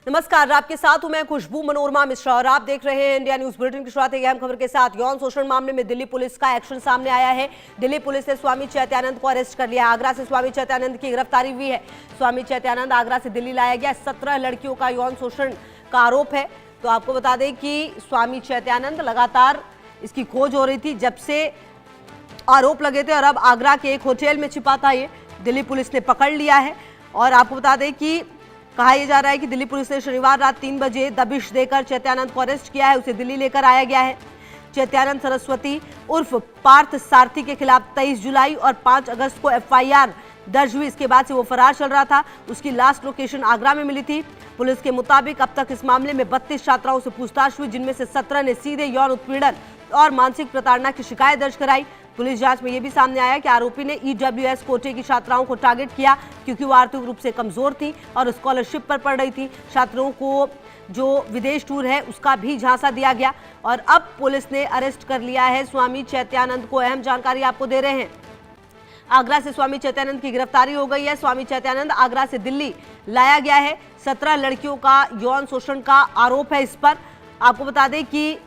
नमस्कार, आपके साथ हूं मैं खुशबू मनोरमा मिश्रा और आप देख रहे हैं इंडिया न्यूज बुलेटिन की शुरुआत एक अहम खबर के साथ। यौन शोषण मामले में दिल्ली पुलिस का एक्शन सामने आया है। दिल्ली पुलिस ने स्वामी चैत्यानंद को अरेस्ट कर लिया। आगरा से स्वामी चैत्यानंद की गिरफ्तारी हुई है। स्वामी चैत्यानंद आगरा से दिल्ली लाया गया। 17 लड़कियों का यौन शोषण का आरोप है। तो आपको बता दें कि स्वामी चैत्यानंद लगातार इसकी खोज हो रही थी जब से आरोप लगे थे और अब आगरा के एक होटल में छिपा था। ये दिल्ली पुलिस ने पकड़ लिया है और आपको बता दें कि कहा यह जा रहा है कि दिल्ली पुलिस ने शनिवार रात 3 बजे दबिश देकर चैत्यानंद को अरेस्ट किया है। उसे दिल्ली लेकर आया गया है। चैत्यानंद सरस्वती उर्फ पार्थ सारथी के खिलाफ 23 जुलाई और 5 अगस्त को एफआईआर दर्ज हुई। इसके बाद से वो फरार चल रहा था। उसकी लास्ट लोकेशन आगरा में मिली थी। पुलिस के मुताबिक अब तक इस मामले में 32 छात्राओं से पूछताछ हुई, जिनमें से 17 ने सीधे यौन उत्पीड़न और मानसिक प्रताड़ना की शिकायत दर्ज कराई। पुलिस जांच में यह भी सामने आया कि आरोपी ने ईडब्ल्यूएस कोटे की छात्राओं को टारगेट किया क्योंकि वो आर्थिक रूप से कमजोर थी और स्कॉलरशिप पर पढ़ रही थी। छात्रों को जो विदेश टूर है उसका भी झांसा दिया गया और अब पुलिस ने अरेस्ट कर लिया है स्वामी चैत्यानंद को। अहम जानकारी आपको दे रहे हैं। आगरा से स्वामी चैत्यानंद की गिरफ्तारी हो गई है। स्वामी चैत्यानंद आगरा से दिल्ली लाया गया है। 17 लड़कियों का यौन शोषण का आरोप है इस पर। आपको बता दें कि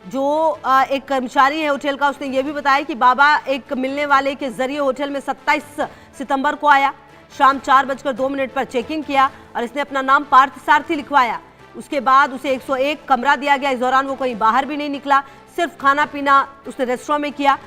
जो एक कर्मचारी है होटल का, उसने ये भी बताया कि बाबा एक मिलने वाले के जरिए होटल में 27 सितंबर को आया। शाम 4:02 पर चेकिंग किया और इसने अपना नाम पार्थ सारथी लिखवाया। उसके बाद उसे 101 कमरा दिया गया। इस दौरान वो कहीं बाहर भी नहीं निकला, सिर्फ खाना पीना उसने रेस्टोरेंट में किया।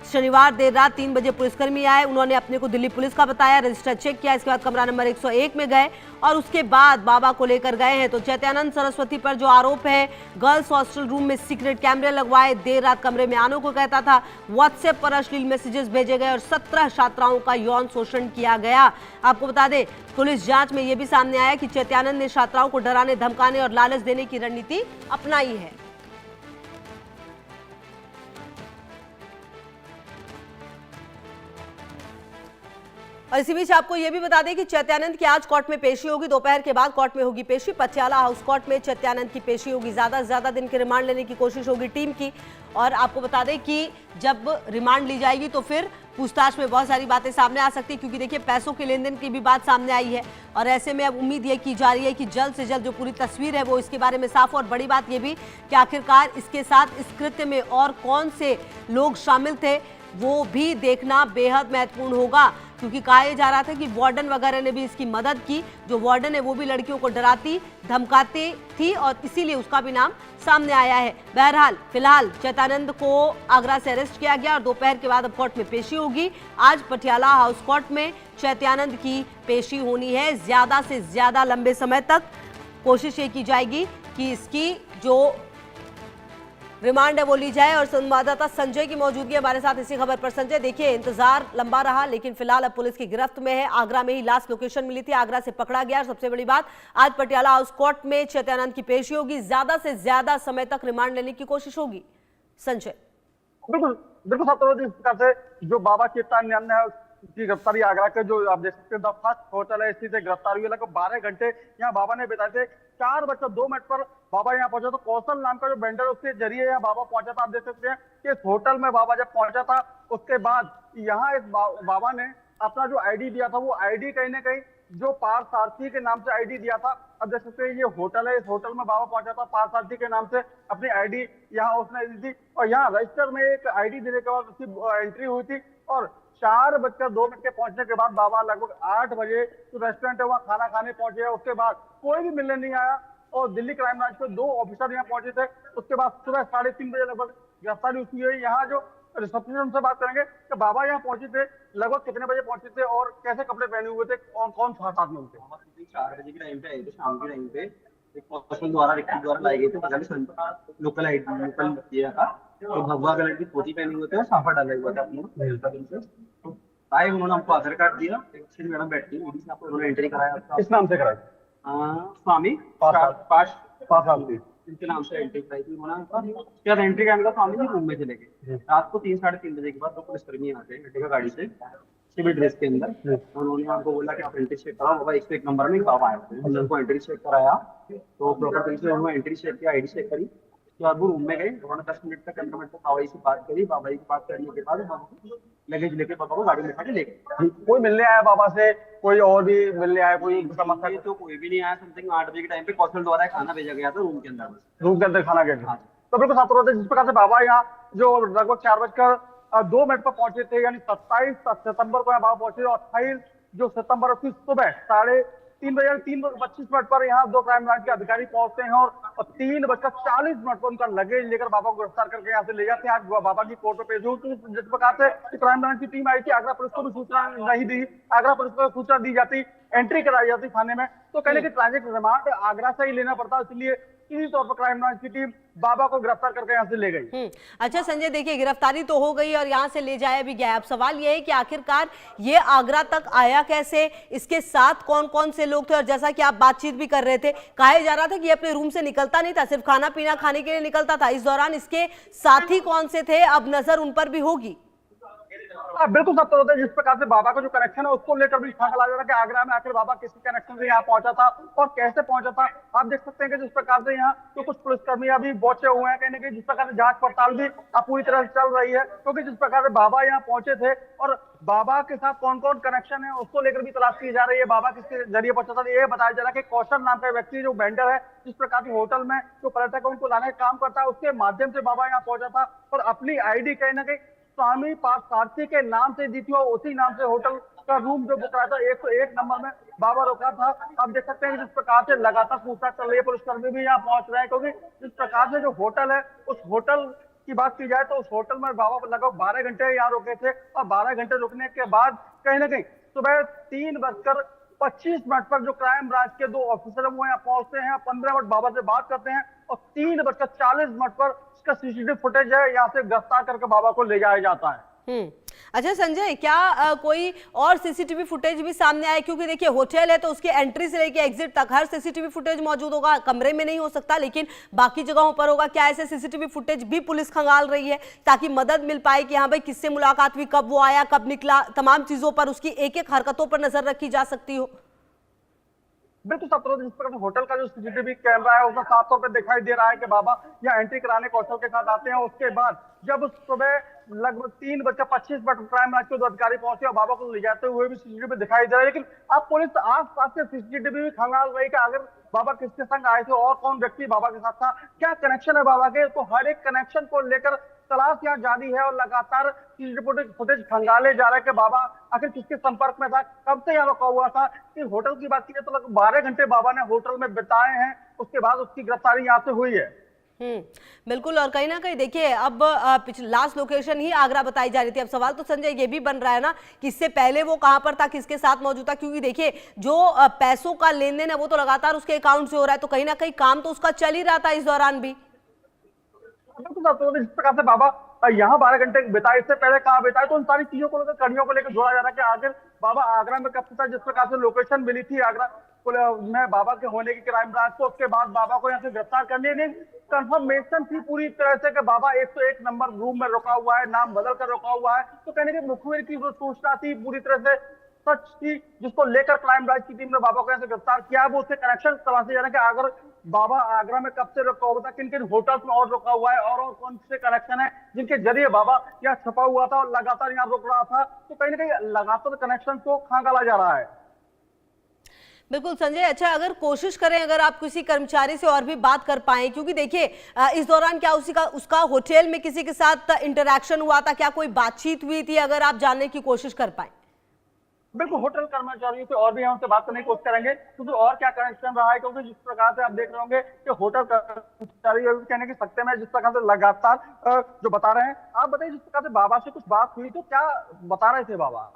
शनिवार देर रात 3 बजे पुलिसकर्मी आए। उन्होंने अपने को दिल्ली पुलिस का बताया, रजिस्टर चेक किया। इसके बाद कमरा नंबर 101 में गए और उसके बाद बाबा को लेकर गए हैं। तो चैत्यानंद सरस्वती पर जो आरोप है, गर्ल्स हॉस्टल रूम में सीक्रेट कैमरे लगवाए, देर रात कमरे में आने को कहता था, व्हाट्सएप पर अश्लील मैसेजेस भेजे गए और 17 छात्राओं का यौन शोषण किया गया। आपको बता दें, पुलिस जांच में यह भी सामने आया कि चैत्यानंद ने छात्राओं को डराने, धमकाने और लालच देने की रणनीति अपनाई है। और इसी बीच आपको यह भी बता दें कि चैत्यानंद की आज कोर्ट में पेशी होगी। दोपहर के बाद कोर्ट में होगी पेशी। पटियाला हाउस कोर्ट में चैत्यानंद की पेशी होगी। ज्यादा से ज्यादा दिन के रिमांड लेने की कोशिश होगी टीम की। और आपको बता दें कि जब रिमांड ली जाएगी तो फिर पूछताछ में बहुत सारी बातें सामने आ सकती है, क्योंकि देखिए पैसों के लेन देन की भी बात सामने आई है और ऐसे में अब उम्मीद ये की जा रही है कि जल्द से जल्द जो पूरी तस्वीर है वो इसके बारे में साफ हो। और बड़ी बात ये भी कि आखिरकार इसके साथ इस कृत्य में और कौन से लोग शामिल थे वो भी देखना बेहद महत्वपूर्ण होगा, क्योंकि कहा जा रहा था कि वार्डन वगैरह ने भी इसकी मदद की। जो वार्डन है वो भी लड़कियों को डराती धमकाती थी और इसीलिए उसका भी नाम सामने आया है। बहरहाल फिलहाल चैत्यानंद को आगरा से अरेस्ट किया गया और दोपहर के बाद अब कोर्ट में पेशी होगी। आज पटियाला हाउस कोर्ट में चैत्यानंद की पेशी होनी है। ज्यादा से ज्यादा लंबे समय तक कोशिश ये की जाएगी कि इसकी जो रिमांड है वो ली जाए। और संवाददाता संजय की मौजूदगी हमारे साथ इसी खबर पर। संजय, देखिए इंतजार लंबा रहा लेकिन फिलहाल अब पुलिस की गिरफ्त में है। आगरा में ही लास्ट लोकेशन मिली थी, आगरा से पकड़ा गया। और सबसे बड़ी बात, आज पटियाला हाउस कोर्ट में चैत्यानंद की पेशी होगी। ज्यादा से ज्यादा समय तक रिमांड लेने की कोशिश होगी। संजय, बिल्कुल बिल्कुल साहब, इस प्रकार से जो बाबा चैत्यानंद है उसकी गिरफ्तारी आगरा के जो आप देख सकते हैं द फर्स्ट होटल है, इसी से गिरफ्तारी हुई। लगभग 12 घंटे यहाँ बाबा ने बिताए थे। 4:02 पर बाबा यहाँ पहुंचा। तो कौशल नाम का जो वेंडर उसके जरिए यहाँ बाबा पहुंचा था। आप देख सकते हैं कि इस होटल में बाबा जब पहुंचा था उसके बाद यहाँ इस बाबा ने अपना जो आईडी दिया था, वो आईडी कहीं ना कहीं जो पार्थ सारथी के नाम से आईडी दिया था। अब देख सकते हैं ये होटल है, इस होटल में बाबा पहुंचा था, पार्थ सारथी के नाम से अपनी आईडी यहाँ उसने दी थी और यहाँ रजिस्टर में एक आईडी देने के बाद उसकी एंट्री हुई थी। और 4:02 के पहुंचने के बाद बाबा लगभग 8 बजे जो रेस्टोरेंट है वहाँ खाना खाने पहुंचे। उसके बाद कोई भी मिलने नहीं आया और दिल्ली क्राइम ब्रांच के 2 ऑफिसर यहाँ पहुंचे थे। उसके बाद सुबह 3:30 बजे लगभग गिरफ्तारी उसकी हुई। यहाँ जो रिसेप्शन से बात करेंगे कि बाबा यहाँ पहुंचे थे, लगभग कितने बजे पहुंचे थे और कैसे कपड़े पहने हुए थे और कौन साथ में उनके? 4 बजे के टाइम पे आए थे, शाम के टाइम पे एक पर्सन द्वारा लाई गई थी। लोकल किया था तो भगवा कलर की धोती पहने हुए थे और साफा डाला हुआ था अपने आए। उन्होंने हमको आधार कार्ड दिया। मैडम बैठी उन्होंने एंट्री कराया। इस नाम से कराया, स्वामी पार्थ इनके नाम से एंट्री कराई थी उन्होंने। एंट्री करने का स्वामी जी रूम में चले गए। रात को 3-3:30 बजे के बाद तो पुलिसकर्मी आते हैं गाड़ी से सिविल ड्रेस के अंदर। उन्होंने हमको बोला कि आप एंट्री चेक कराओ। बाबा 101 नंबर में बाबा आए थे, उनको एंट्री चेक कराया तो प्रॉपर तरीके से उन्होंने एंट्री चेक किया, आईडी चेक करी। तो अब वो रूम में गए, उन्होंने 10 मिनट तक 15 मिनट तक बाबा जी से बात करी। बाबा जी से बात करने के बाद बाबा को लगेज लेके पापा को गाड़ी में बैठा के ले गए। कोई मिलने आया बाबा से, कोई और भी मिलने आया, कोई समस्या? ये तो कोई भी नहीं आया। समथिंग 8 बजे के टाइम पे कौशल द्वारा खाना भेजा गया था रूम के अंदर। रूम के अंदर खाना गया? हाँ। तो बिल्कुल साथ होते जिस प्रकार से बाबा यहाँ जो लगभग 4:02 पर पहुंचे थे, यानी 27 सितंबर को यहाँ बाबा पहुंचे, और 28 जो सितंबर की सुबह 3:25 पर यहाँ 2 क्राइम ब्रांच के अधिकारी पहुंचते हैं और 3:40 पर उनका लगेज लेकर बाबा को गिरफ्तार करके यहाँ से ले जाते हैं। आज बाबा की कोर्ट में पेश हुए। तो जिस प्रकार से क्राइम ब्रांच की टीम आई थी, आगरा पुलिस को भी सूचना नहीं दी, आगरा पुलिस को सूचना दी जाती, एंट्री कराई जाती थाने में, तो कहने की ट्रांजिट रिमांड आगरा से ही लेना पड़ता, इसलिए सीधी तौर पर क्राइम ब्रांच की टीम बाबा को गिरफ्तार करके यहाँ से ले गई। अच्छा संजय, देखिए गिरफ्तारी तो हो गई और यहाँ से ले जाया भी गया। अब सवाल यह है कि आखिरकार ये आगरा तक आया कैसे, इसके साथ कौन कौन से लोग थे, और जैसा कि आप बातचीत भी कर रहे थे, कहा जा रहा था कि ये अपने रूम से निकलता नहीं था, सिर्फ खाना पीना खाने के लिए निकलता था। इस दौरान इसके साथी कौन से थे, अब नजर उन पर भी होगी। बिल्कुल सब होता है। जिस प्रकार से बाबा का जो कनेक्शन है उसको लेकर भी छापा लगा जा रहा है कि आगरा में आखिर बाबा किसी कनेक्शन से यहाँ पहुंचा था और कैसे पहुंचा था। आप देख सकते हैं कि जिस प्रकार से यहाँ तो कुछ पुलिसकर्मी अभी पहुंचे हुए हैं, कहने की जिस प्रकार से जांच पड़ताल भी अब पूरी तरह से चल रही है, क्योंकि जिस प्रकार से बाबा यहाँ पहुंचे थे और बाबा के साथ कौन कौन कनेक्शन है उसको लेकर भी तलाश की जा रही है। बाबा किसके जरिए पहुंचा था, ये बताया जा रहा है कि कौशल नाम का व्यक्ति जो वेंडर है, जिस प्रकार के होटल में जो पर्यटक उनको लाने का काम करता है, उसके माध्यम से बाबा यहाँ पहुंचा था और अपनी आईडी कहीं ना कहीं स्वामी पार्थसारथी के नाम से दी थी और उसी नाम से होटल का रूम जो बुक कराया था 101 नंबर में बाबा रुका था। आप देख सकते हैं कि जिस प्रकार से लगातार पूछताछ चल रही है, पुलिसकर्मी भी यहाँ पहुंच रहे हैं, क्योंकि जिस प्रकार से जो होटल है उस होटल की बात की जाए तो उस होटल में बाबा लगभग 12 घंटे यहाँ रुके थे और 12 घंटे रुकने के बाद कहीं ना कहीं सुबह 3:25 पर जो क्राइम ब्रांच के 2 ऑफिसर वो यहाँ पहुंचते हैं, 15 मिनट बाबा से बात करते हैं और 3:40 पर इसका सीसीटीवी फुटेज है, यहाँ से गिरफ्तार करके बाबा को ले जाया जाता है। अच्छा संजय, क्या कोई और सीसीटीवी फुटेज भी सामने आया, क्योंकि देखिए होटल है तो उसकी एंट्री से लेके एग्जिट तक हर सीसीटीवी फुटेज मौजूद होगा, कमरे में नहीं हो सकता लेकिन बाकी जगहों पर होगा। क्या ऐसे सीसीटीवी फुटेज भी पुलिस खंगाल रही है ताकि मदद मिल पाए कि हाँ भाई किससे मुलाकात हुई, कब वो आया, कब निकला, तमाम चीजों पर उसकी एक एक हरकतों पर नजर रखी जा सकती हो? बिल्कुल सब जिस प्रकार होटल का जो सीसीटीवी कैमरा है उसमें साफ तौर पर दिखाई दे रहा है कि बाबा यहाँ एंट्री कराने कौशल के साथ आते हैं। उसके बाद जब सुबह लगभग 3:25 क्राइम ब्रांच के 2 अधिकारी पहुंचे और बाबा को ले जाते हुए भी सीसीटीवी दिखाई दे रहा है, लेकिन अब पुलिस आस पास से सीसीटीवी भी खंगाल रही कि अगर बाबा किसके संग आए थे और कौन व्यक्ति बाबा के साथ था, क्या कनेक्शन है बाबा के, तो हर एक कनेक्शन को लेकर तलाश यहाँ जारी है और लगातार सीसीटीवी फुटेज खंगाले जा रहे हैं कि बाबा आखिर किसके संपर्क में था, कब से यहाँ रुका हुआ था। कि होटल की बात की तो लगभग 12 घंटे बाबा ने होटल में बिताए हैं, उसके बाद उसकी गिरफ्तारी यहाँ से हुई है। बिल्कुल, और कहीं ना कहीं देखिए अब लास्ट लोकेशन ही आगरा बताई जा रही थी। अब सवाल तो संजय ये भी बन रहा है ना कि इससे पहले वो कहां पर था, किसके साथ मौजूद था, क्योंकि देखिए जो पैसों का लेन देन है वो तो लगातार उसके अकाउंट से हो रहा है, तो कहीं ना कहीं काम तो उसका चल ही रहा था इस दौरान भी। जिस प्रकार से बाबा यहाँ 12 घंटे बिताए, इससे पहले कहाँ बिताए, तो उन सारी चीजों को लेकर कड़ियों को लेकर जोड़ा जा रहा है कि आखिर बाबा आगरा में कब था। जिस प्रकार से लोकेशन मिली थी आगरा में बाबा के होने की क्राइम ब्रांच को, उसके बाद बाबा को यहाँ से गिरफ्तार करने की कंफर्मेशन थी पूरी तरह से कि बाबा 101 नंबर रूम में रुका हुआ है, नाम बदल कर रुका हुआ है, तो कहने के मुखबिर की जो सूचना थी पूरी तरह से सच थी, जिसको लेकर क्राइम ब्रांच की टीम ने बाबा को यहाँ से गिरफ्तार किया। वो उससे कनेक्शन तलाशे जा रहे हैं कि अगर बाबा आगरा में कब से रुका हुआ था, किन किन होटल्स में और रुका हुआ है और कौन से कनेक्शन है जिनके जरिए बाबा यहाँ छपा हुआ था और लगातार यहाँ रुक रहा था, तो कहीं ना कहीं लगातार कनेक्शन को खंगाला जा रहा है। बिल्कुल संजय, अच्छा अगर कोशिश करें, अगर आप किसी कर्मचारी से और भी बात कर पाए, क्योंकि देखिए इस दौरान क्या उसका होटल में किसी के साथ इंटरेक्शन हुआ था, क्या कोई बातचीत हुई थी, अगर आप जानने की कोशिश कर पाए? बिल्कुल, होटल कर्मचारियों से और भी हम उनसे बात करने की कोशिश करेंगे क्योंकि और क्या कनेक्शन रहा है, क्योंकि जिस प्रकार से आप देख रहे होंगे कि होटल कर्मचारी कहने की सकते में जिस प्रकार से लगातार जो बता रहे हैं। आप बताइए, जिस प्रकार से बाबा से कुछ बात हुई तो क्या बता रहे थे बाबा?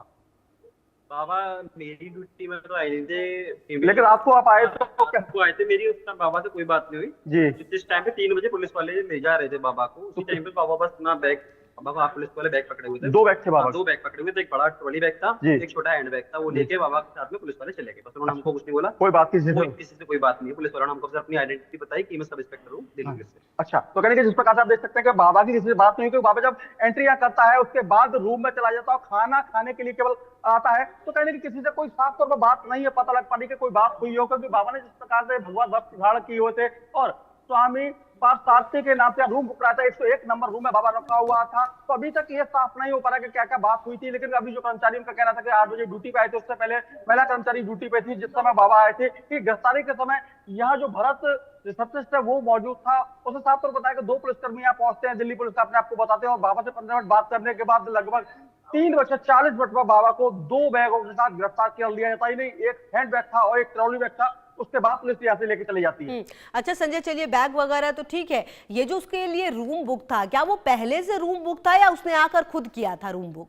बाबा मेरी ड्यूटी में तो आए नहीं थे, लेकिन आपको आप आए तो आपको आए थे। मेरी उस टाइम बाबा से कोई बात नहीं हुई जी। जिस टाइम पे 3 बजे पुलिस वाले ले जा रहे थे बाबा को, उसी टाइम पे बाबा बस अपना बैग, बाबा पुलिस वाले बैग पकड़े हुए थे, 2 बैग थे बाबा, 2 बैग पकड़े हुए थे, एक बड़ा ट्रॉली बैग था, एक छोटा हैंड बैग था, वो लेके बाबा के साथ में पुलिस वाले चले गए। बस उन्होंने हमको कुछ नहीं बोला, कोई बात किसी से कोई बात नहीं। पुलिस वालों ने हमको अपनी आइडेंटिटी बताई कि मैं सब इंस्पेक्टर हूँ दिल्ली पुलिस से। अच्छा, तो कहने के जिस प्रकार से आप देख सकते हैं कि बाबा की किसी से बात नहीं हुई, बाबा जब एंट्री यहाँ करता है उसके बाद रूम में चला जाता है, खाना खाने के लिए केवल आता है, तो कहने की किसी से कोई साफ तौर पर बात नहीं है, पता लग पानी कि कोई बात हुई हो, क्योंकि बाबा ने जिस प्रकार से भगवा वस्त्र धारण किए हुए थे और स्वामी पार्थसारथी के नाम से रूम बुक कराया था। 101 नंबर रूम में बाबा रखा हुआ था। तो अभी तक ये साफ नहीं हो पा रहा कि क्या क्या बात हुई थी, लेकिन अभी जो कर्मचारी उनका कहना था कि 8 बजे ड्यूटी पे आए थे, उससे पहले महिला कर्मचारी ड्यूटी पे थी जिस समय बाबा आए थे। कि गिरफ्तारी के समय यहाँ जो भरत रिसेप्शनिस्ट है वो मौजूद था। उसने साफ तौर पर बताया कि 2 पुलिसकर्मी यहाँ पहुंचते हैं, दिल्ली पुलिस का अपने आपको बताते हैं, और बाबा से 15 मिनट बात करने के बाद लगभग 3:40 पर बाबा को 2 बैगों के साथ गिरफ्तार कर लिया जाता ही नहीं, एक हैंड बैग था और एक ट्रॉली बैग था। उसके बाद पुलिस यहाँ से लेके चली जाती है। अच्छा संजय, चलिए बैग वगैरह तो ठीक है, ये जो उसके लिए रूम बुक था, क्या वो पहले से रूम बुक था या उसने आकर खुद किया था रूम बुक?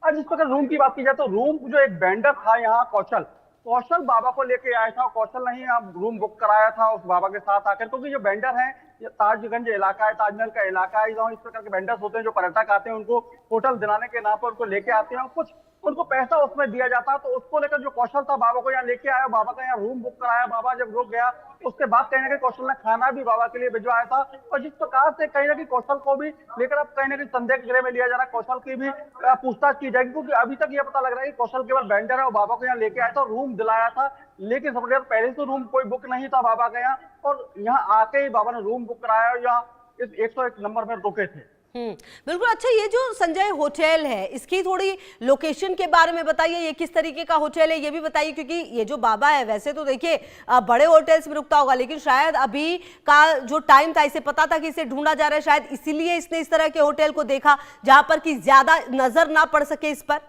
आज इस प्रकार रूम की बात की जाए तो रूम जो एक वेंडर था यहाँ कौशल बाबा को लेके आया था। कौशल ने ही यहाँ रूम बुक कराया था उस बाबा के साथ आकर, क्योंकि जो वेंडर है ये ताजगंज इलाका है, ताजमहल का इलाका है, जहाँ इस प्रकार के वेंडर्स होते हैं जो पर्यटक आते हैं, उनको होटल दिलाने के नाम पर उनको लेके आते हैं, कुछ उनको पैसा उसमें दिया जाता है। तो उसको लेकर जो कौशल था बाबा को यहाँ लेके आया, बाबा का यहाँ रूम बुक कराया। बाबा जब रुक गया उसके बाद कहीं ना कहीं कौशल ने खाना भी बाबा के लिए भिजवाया था। और जिस प्रकार से कहीं ना कहीं कौशल को भी लेकर अब कहीं ना कहीं संदेह के घेरे में लिया जा रहा है, कौशल की भी पूछताछ की जाएगी, क्योंकि अभी तक ये पता लग रहा है कि कौशल केवल वेंडर है और बाबा को यहाँ लेके आया था, रूम दिलाया था, लेकिन सबसे पहले से रूम कोई बुक नहीं था बाबा का यहाँ, और यहाँ आके ही बाबा ने रूम बुक कराया और यहाँ इस 101 नंबर में रुके थे। बिल्कुल। अच्छा, ये जो संजय होटल है, इसकी थोड़ी लोकेशन के बारे में बताइए, ये किस तरीके का होटल है ये भी बताइए, क्योंकि ये जो बाबा है वैसे तो देखिए बड़े होटल्स में रुकता होगा, लेकिन शायद अभी का जो टाइम था, इसे पता था कि इसे ढूंढा जा रहा है, शायद इसीलिए इसने इस तरह के होटल को देखा जहां पर कि ज्यादा नजर ना पड़ सके इस पर।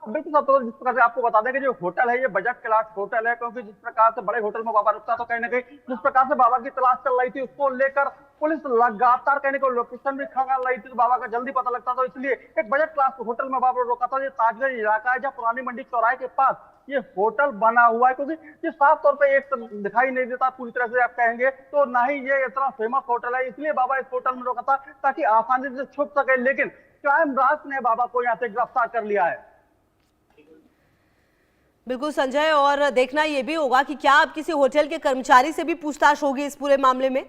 बिल्कुल साहब, तो जिस प्रकार से आपको बता दें कि जो होटल है ये बजट क्लास होटल है, क्योंकि जिस प्रकार से बड़े होटल में बाबा रुकता है, तो कहीं ना कहीं जिस प्रकार से बाबा की तलाश चल रही थी उसको लेकर पुलिस लगातार कहीं ना कहीं लोकेशन भी खंगाल रही थी, तो बाबा का जल्दी पता लगता था, इसलिए एक बजट क्लास होटल में बाबा रोका था। ये ताजगंज इलाका है जहाँ पुरानी मंडी चौराहे के पास ये होटल बना हुआ है, क्योंकि ये साफ तौर पे एक दिखाई नहीं देता पूरी तरह से, आप कहेंगे तो ना ही ये इतना फेमस होटल है, इसलिए बाबा इस होटल में रोका था ताकि आसानी से छुप सके। लेकिन क्राइम ब्रांच ने बाबा को यहाँ से गिरफ्तार कर लिया है। बिल्कुल संजय, और देखना ये भी होगा कि क्या अब किसी होटल के कर्मचारी से भी पूछताछ होगी इस पूरे मामले में।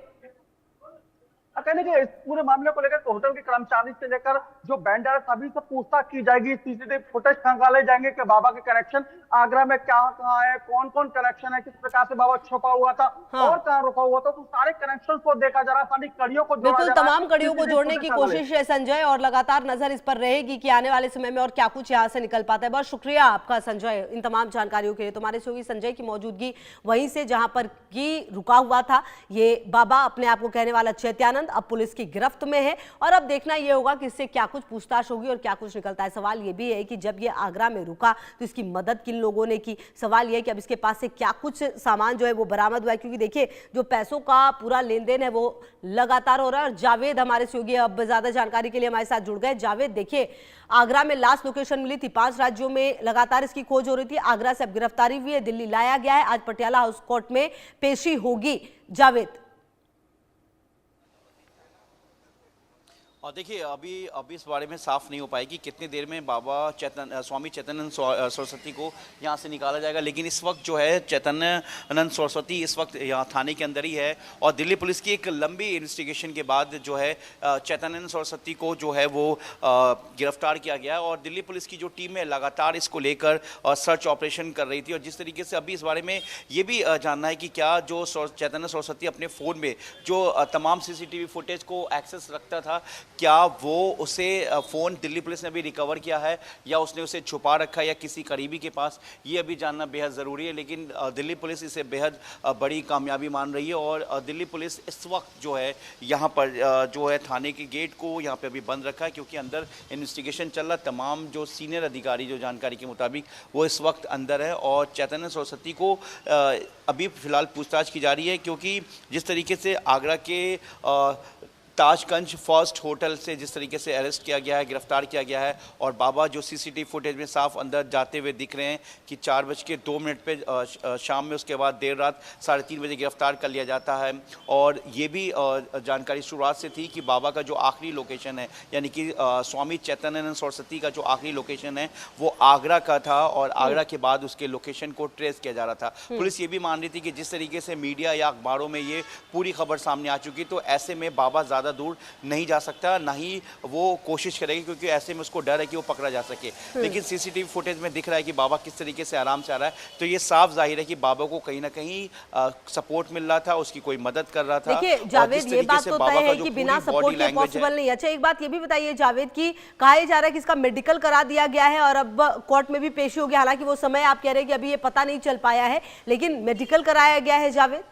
कहने के इस पूरे मामले को लेकर होटल के कर्मचारी से लेकर जो वेंडर है सभी से पूछताछ की जाएगी। सीसीटीवी फुटेज खंगाले जाएंगे कि बाबा के कनेक्शन आगरा में कहाँ है, कौन कौन कनेक्शन है, किस प्रकार से बाबा छुपा हुआ था और कहाँ रुका हुआ था, तो सारे कनेक्शन को देखा जा रहा है, सारी कड़ियों को बिल्कुल तमाम कड़ियों को जोड़ने की कोशिश है संजय, और लगातार नजर इस पर रहेगी कि आने वाले समय में और क्या कुछ यहाँ से निकल पाता है। बहुत शुक्रिया आपका संजय इन तमाम जानकारियों के लिए। तुम्हारे से होगी संजय की मौजूदगी वहीं से जहां पर की रुका हुआ था ये बाबा, अपने आप को कहने वाला चैत्यानंद, अब पुलिस की गिरफ्त में है, और अब देखना यह होगा कि इससे क्या कुछ पूछताछ होगी और क्या कुछ निकलता है। सवाल यह भी है कि जब ये आगरा में रुका तो इसकी मदद किन लोगों ने की। सवाल यह है कि अब इसके पास से क्या कुछ सामान जो है वो बरामद हुआ है, क्योंकि देखिए जो पैसों का पूरा लेन देन है वो लगातार हो रहा है। और जावेद हमारे सहयोगी अब ज्यादा जानकारी के लिए हमारे साथ जुड़ गए। जावेद, देखिए आगरा में लास्ट लोकेशन मिली थी, 5 राज्यों में लगातार इसकी खोज हो रही थी, आगरा से अब गिरफ्तारी हुई है, दिल्ली लाया गया है, आज पटियाला हाउस कोर्ट में पेशी होगी। जावेद, और देखिए अभी इस बारे में साफ नहीं हो पाएगी कितनी देर में बाबा स्वामी चैतन्यानंद सरस्वती को यहाँ से निकाला जाएगा, लेकिन इस वक्त जो है चैतन्यानंद सरस्वती इस वक्त यहाँ थाने के अंदर ही है, और दिल्ली पुलिस की एक लंबी इन्वेस्टिगेशन के बाद जो है चैतन्यानंद सरस्वती को जो है वो गिरफ्तार किया गया, और दिल्ली पुलिस की जो टीम है लगातार इसको लेकर सर्च ऑपरेशन कर रही थी। और जिस तरीके से अभी इस बारे में ये भी जानना है कि क्या जो चैतन्य सरस्वती अपने फ़ोन में जो तमाम CCTV फुटेज को एक्सेस रखता था, क्या वो उसे फ़ोन दिल्ली पुलिस ने भी रिकवर किया है या उसने उसे छुपा रखा है या किसी करीबी के पास, ये अभी जानना बेहद ज़रूरी है। लेकिन दिल्ली पुलिस इसे बेहद बड़ी कामयाबी मान रही है, और दिल्ली पुलिस इस वक्त जो है यहाँ पर जो है थाने के गेट को यहाँ पे अभी बंद रखा है, क्योंकि अंदर इन्वेस्टिगेशन चल रहा। तमाम जो सीनियर अधिकारी जो जानकारी के मुताबिक वो इस वक्त अंदर है, और चैतन्य सरस्वती को अभी फ़िलहाल पूछताछ की जा रही है, क्योंकि जिस तरीके से आगरा के ताजगंज फर्स्ट होटल से जिस तरीके से अरेस्ट किया गया है, गिरफ्तार किया गया है, और बाबा जो CCTV फुटेज में साफ अंदर जाते हुए दिख रहे हैं कि 4:02 पे शाम में, उसके बाद देर रात 3:30 बजे गिरफ्तार कर लिया जाता है। और ये भी जानकारी शुरुआत से थी कि बाबा का जो आखिरी लोकेशन है, यानी कि स्वामी चैतन्यानंद सरस्वती का जो आखिरी लोकेशन है वो आगरा का था, और आगरा के बाद उसके लोकेशन को ट्रेस किया जा रहा था। पुलिस ये भी मान रही थी कि जिस तरीके से मीडिया या अखबारों में ये पूरी खबर सामने आ चुकी, तो ऐसे में बाबा ज़्यादा ज़्यादा दूर नहीं जा सकता, ना ही वो कोशिश करेगी, क्योंकि ऐसे में उसको डर है कि वो पकड़ा जा सके। लेकिन सीसीटीवी फुटेज में दिख रहा है कि बाबा किस तरीके से आराम से आ रहा है, तो ये साफ जाहिर है कि बाबा को कहीं ना कहीं सपोर्ट मिल रहा था, उसकी कोई मदद कर रहा था। देखिए जावेद, ये बात तो तय है कि बिना सपोर्ट के पॉसिबल नहीं। अच्छा, एक बात ये भी बताइए जावेद कि कहा जा रहा है कि इसका मेडिकल करा दिया गया है और अब कोर्ट में भी पेशी होगी। हालांकि वो समय आप कह रहे हैं कि अभी ये पता नहीं चल पाया है, लेकिन मेडिकल कराया गया है जावेद।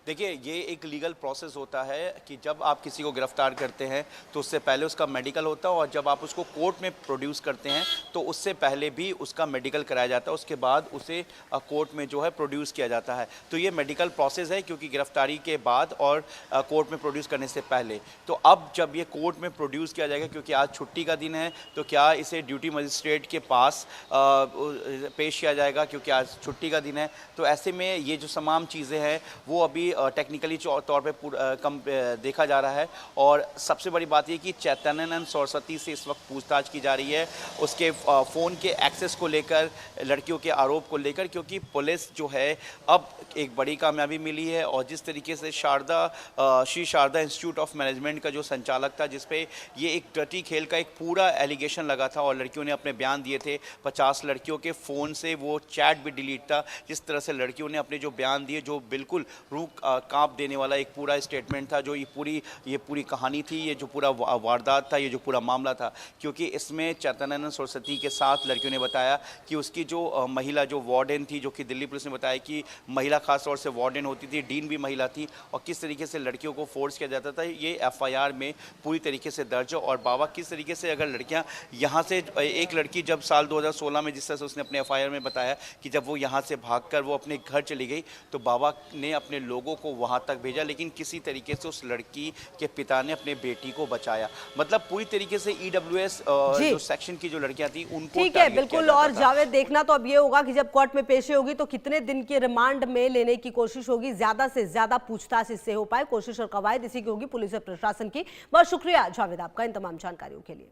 देखिए, ये एक लीगल प्रोसेस होता है कि जब आप किसी को गिरफ्तार करते हैं तो उससे पहले उसका मेडिकल होता है, और जब आप उसको कोर्ट में प्रोड्यूस करते हैं तो उससे पहले भी उसका मेडिकल कराया जाता है, उसके बाद उसे कोर्ट में जो है प्रोड्यूस किया जाता है। तो ये मेडिकल प्रोसेस है, क्योंकि गिरफ्तारी के बाद और कोर्ट में प्रोड्यूस करने से पहले। तो अब जब ये कोर्ट में प्रोड्यूस किया जाएगा, क्योंकि आज छुट्टी का दिन है, तो क्या इसे ड्यूटी मजिस्ट्रेट के पास पेश किया जाएगा, क्योंकि आज छुट्टी का दिन है। तो ऐसे में ये जो तमाम चीज़ें हैं वो अभी टेक्निकली तौर पे कम देखा जा रहा है। और सबसे बड़ी बात ये कि चैतन्यानंद सरस्वती से इस वक्त पूछताछ की जा रही है, उसके फ़ोन के एक्सेस को लेकर, लड़कियों के आरोप को लेकर, क्योंकि पुलिस जो है अब एक बड़ी कामयाबी मिली है। और जिस तरीके से Shri Sharda institute of management का जो संचालक था, जिसपे ये एक डर्टी खेल का एक पूरा एलिगेशन लगा था और लड़कियों ने अपने बयान दिए थे, 50 लड़कियों के फ़ोन से वो चैट भी डिलीट था। जिस तरह से लड़कियों ने अपने जो बयान दिए, जो बिल्कुल रूह कांप देने वाला एक पूरा स्टेटमेंट था, जो ये पूरी कहानी थी, ये जो पूरा वारदात था, ये जो पूरा मामला था। क्योंकि इसमें चैतन्यानंद सरस्वती के साथ लड़कियों ने बताया कि उसकी जो महिला जो वार्डन थी, जो कि दिल्ली पुलिस ने बताया कि महिला खास तौर से वार्डन होती थी, डीन भी महिला थी, और किस तरीके से लड़कियों को फोर्स किया जाता था, ये एफआईआर में पूरी तरीके से दर्ज है। और बाबा किस तरीके से, अगर लड़कियां यहाँ से, एक लड़की जब साल 2016 में जिस तरह से उसने अपने एफआईआर में बताया कि जब वो यहाँ से भागकर वो अपने घर चली गई, तो बाबा ने अपने लोगों को वहाँ तक भेजा, लेकिन किसी तरीके से उस लड़की के पिता ने अपने बेटी को बचाया। मतलब पूरी तरीके से ईडब्ल्यूएस जो सेक्शन की जो लड़कियां थी उनको ठीक है, बिल्कुल। और जावेद, देखना तो अब ये होगा कि जब कोर्ट में पेशी होगी तो कितने दिन के रिमांड में लेने की कोशिश होगी, ज्यादा से ज्यादा पूछताछ इससे हो पाए, कोशिश और कवायद इसी की होगी पुलिस और प्रशासन की। बहुत शुक्रिया जावेद आपका इन तमाम जानकारियों के लिए।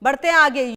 बढ़ते हैं आगे।